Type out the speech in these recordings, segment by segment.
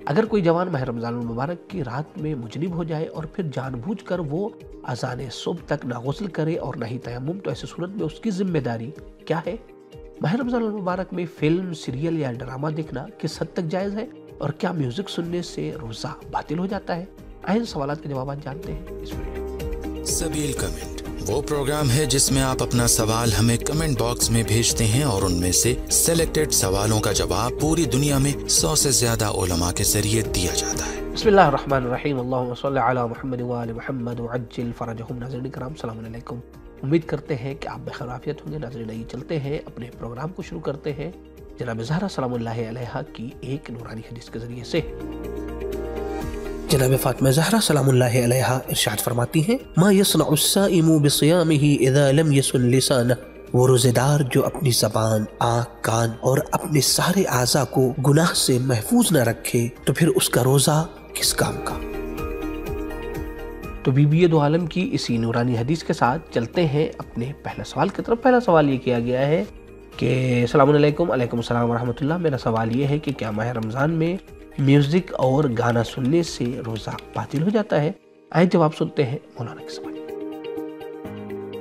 اگر کوئی جوان ماہ رمضان المبارک کی رات میں مجنب ہو جائے اور پھر جان بوجھ کر وہ اذان صبح تک نہ غسل کرے اور نہ ہی تیمم، تو ایسی صورت میں اس کی ذمہ داری کیا ہے؟ ماہ رمضان المبارک میں فلم، سیریل یا ڈرامہ دیکھنا کس حد تک جائز ہے؟ اور کیا میوزک سننے سے روزہ باطل ہو جاتا ہے؟ آئیں سوالات کے جوابات جانتے ہیں اس ویڈیو۔ سبیل کمنٹ وہ پروگرام ہے جس میں آپ اپنا سوال ہمیں کمنٹ باکس میں بھیجتے ہیں اور ان میں سے سلیکٹڈ سوالوں کا جواب پوری دنیا میں 100 سے زیادہ علماء کے ذریعے دیا جاتا ہے۔ بسم اللہ الرحمن الرحیم، اللہم صلی علی محمد وآل محمد وعجل فرجہم۔ ناظرین کرام السلام علیکم، امید کرتے ہیں کہ آپ بخیر عافیت ہوں گے۔ ناظرین آئیے چلتے ہیں اپنے پروگرام کو شروع کرتے ہیں جناب زہرا سلام اللہ علیہا کی ایک نورانی حدیث کے ذریعے سے۔ جناب فاطمہ زہرا سلام اللہ علیہا ارشاد فرماتی ہیں، ما یصنع الصائم بصیامہ اذا لم یسن لسانہ، وہ روزے دار جو اپنی زبان، آنکھ، کان اور اپنے سارے اعضاء کو گناہ سے محفوظ نہ رکھے تو پھر اس کا روزہ کس کام کا۔ تو بی بی دو عالم کی اسی نورانی حدیث کے ساتھ چلتے ہیں اپنے پہلے سوال کی طرف۔ پہلا سوال یہ کیا گیا ہے کہ السلام علیکم، علیکم السلام ورحمۃ اللہ، میرا سوال یہ ہے کہ کیا ماہ رمضان میں میوزک اور گانا سننے سے روزہ باطل ہو جاتا ہے؟ آئے جواب سنتے ہیں مولانا کے سوال۔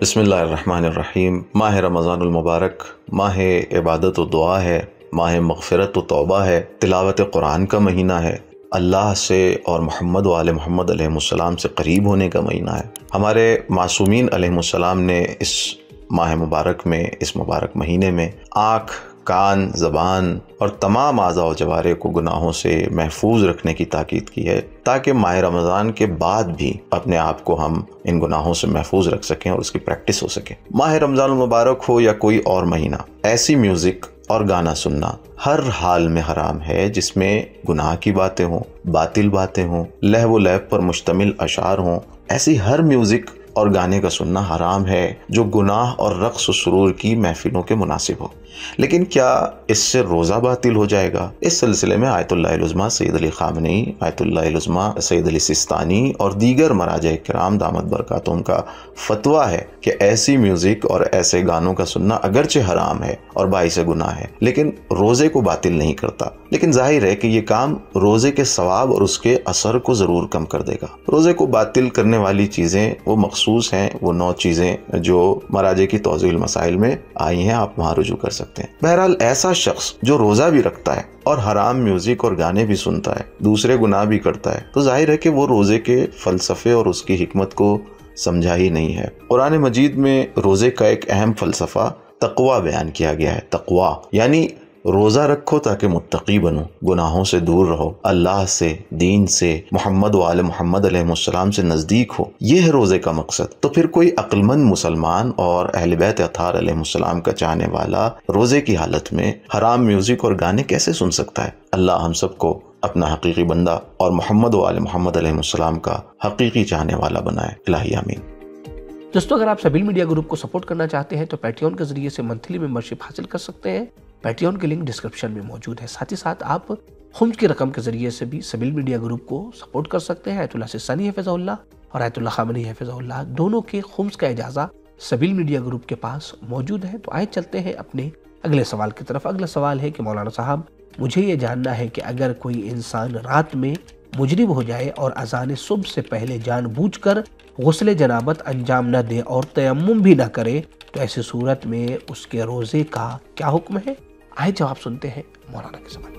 بسم اللہ الرحمن الرحیم۔ ماہ رمضان المبارک ماہ عبادت و دعا ہے، ماہ مغفرت و توبہ ہے، تلاوت قرآن کا مہینہ ہے، اللہ سے اور محمد و آل محمد علیہ السلام سے قریب ہونے کا مہینہ ہے۔ ہمارے معصومین علیہ السلام نے اس ماہ مبارک میں، اس مبارک مہینے میں آنکھ، کان، زبان اور تمام اعضاء و جوارح کو گناہوں سے محفوظ رکھنے کی تاکید کی ہے تاکہ ماہ رمضان کے بعد بھی اپنے آپ کو ہم ان گناہوں سے محفوظ رکھ سکیں اور اس کی پریکٹس ہو سکے۔ ماہ رمضان المبارک ہو یا کوئی اور مہینہ، ایسی میوزک اور گانا سننا ہر حال میں حرام ہے جس میں گناہ کی باتیں ہوں، باطل باتیں ہوں، لہو و لعب پر مشتمل اشعار ہوں۔ ایسی ہر میوزک اور گانے کا سننا حرام ہے جو گناہ اور رقص و سرور کی محفلوں کے مناسب ہو۔ لیکن کیا اس سے روزہ باطل ہو جائے گا؟ اس سلسلے میں آیت اللہ العظمیٰ سید علی خامنئی، آیت اللہ العظمیٰ سید علی سستانی اور دیگر مراجع کرام دامت برکاتہم کا فتویٰ ہے کہ ایسی میوزک اور ایسے گانوں کا سننا اگرچہ حرام ہے اور باعث گناہ ہے لیکن روزے کو باطل نہیں کرتا، لیکن ظاہر ہے کہ یہ کام روزے کے ثواب اور اس کے اثر کو ضرور کم کر دے گا۔ روزے کو باطل کرنے والی چیزیں وہ مخصوص ہیں، وہ 9 چیزیں جو مراجع کی توضیح المسائل میں آئی ہیں، آپ وہاں رجوع کر سکتے ہیں۔ بہرحال ایسا شخص جو روزہ بھی رکھتا ہے اور حرام میوزک اور گانے بھی سنتا ہے، دوسرے گناہ بھی کرتا ہے، تو ظاہر ہے کہ وہ روزے کے فلسفے اور اس کی حکمت کو سمجھا ہی نہیں ہے۔ قرآن مجید میں روزے کا ایک اہم فلسفہ تقویٰ بیان کیا گیا ہے۔ تقویٰ یعنی روزہ رکھو تاکہ متقی بنو، گناہوں سے دور رہو، اللہ سے، دین سے، محمد و آل محمد علیہ السلام سے نزدیک ہو، یہ ہے روزے کا مقصد۔ تو پھر کوئی عقل مند مسلمان اور اہل بیت اطہار علیہ السلام کا چاہنے والا روزے کی حالت میں حرام میوزک اور گانے کیسے سن سکتا ہے؟ اللہ ہم سب کو اپنا حقیقی بندہ اور محمد و آل محمد علیہ السلام کا حقیقی چاہنے والا بنائے، الہی آمین۔ دوستو اگر آپ سبیل میڈیا گروپ کو سپورٹ کرنا چاہتے ہیں تو پیٹریون کے ذریعے سے منتھلی ممبرشپ حاصل کر سکتے ہیں۔ پیٹریون کی لنک ڈسکرپشن میں موجود ہے۔ ساتھ ہی ساتھ آپ خمس کی رقم کے ذریعے سے بھی سبیل میڈیا گروپ کو سپورٹ کر سکتے ہیں۔ آیت اللہ سستانی حفظہ اللہ اور آیت اللہ خامنئی حفظہ اللہ دونوں کے خمس کا اجازہ سبیل میڈیا گروپ کے پاس موجود ہے۔ تو آئے چلتے ہیں اپنے اگلے سوال کی طرف۔ اگلا سوال ہے کہ مولانا صاحب مجھے یہ جاننا ہے کہ اگر کوئی انسان رات میں مجنب ہو جائے اور اذان صبح سے پہلے جان بوجھ کر غسل جنابت انجام نہ دے اور تیمم بھی نہ کرے تو ایسی صورت میں اس کے روزے کا کیا حکم ہے؟ آئے جواب سنتے ہیں مولانا کے سوال۔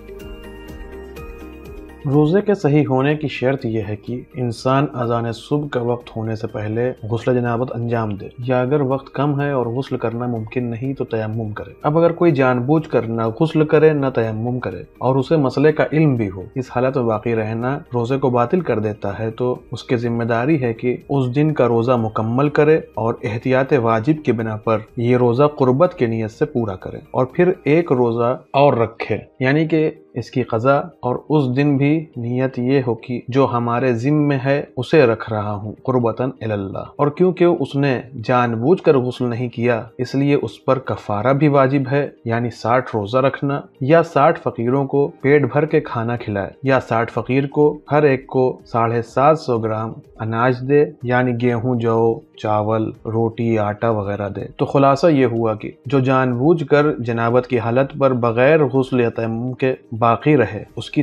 روزے کے صحیح ہونے کی شرط یہ ہے کہ انسان اذان صبح کا وقت ہونے سے پہلے غسل جنابت انجام دے، یا اگر وقت کم ہے اور غسل کرنا ممکن نہیں تو تیمم کرے۔ اب اگر کوئی جان بوجھ کر نہ غسل کرے نہ تیمم کرے اور اسے مسئلے کا علم بھی ہو، اس حالت میں باقی رہنا روزے کو باطل کر دیتا ہے، تو اس کی ذمہ داری ہے کہ اس دن کا روزہ مکمل کرے اور احتیاط واجب کی بنا پر یہ روزہ قربت کی نیت سے پورا کرے اور پھر ایک روزہ اور رکھے، یعنی کہ اس کی قضا، اور اس دن بھی نیت یہ ہو کہ جو ہمارے ذمہ ہے اسے رکھ رہا ہوں قربتاً اللہ، اور کیونکہ اس نے جان بوجھ کر غسل نہیں کیا اس لیے اس پر کفارہ بھی واجب ہے، یعنی 60 روزہ رکھنا، یا 60 فقیروں کو پیٹ بھر کے کھانا کھلائے، یا 60 فقیر کو ہر ایک کو 750 گرام اناج دے، یعنی گیہوں، جو، چاول، روٹی، آٹا وغیرہ دے۔ تو خلاصہ یہ ہوا کہ جو جان بوجھ کر جنابت کی حالت پر بغیر غسل یا تیمم کے باقی رہے اس کی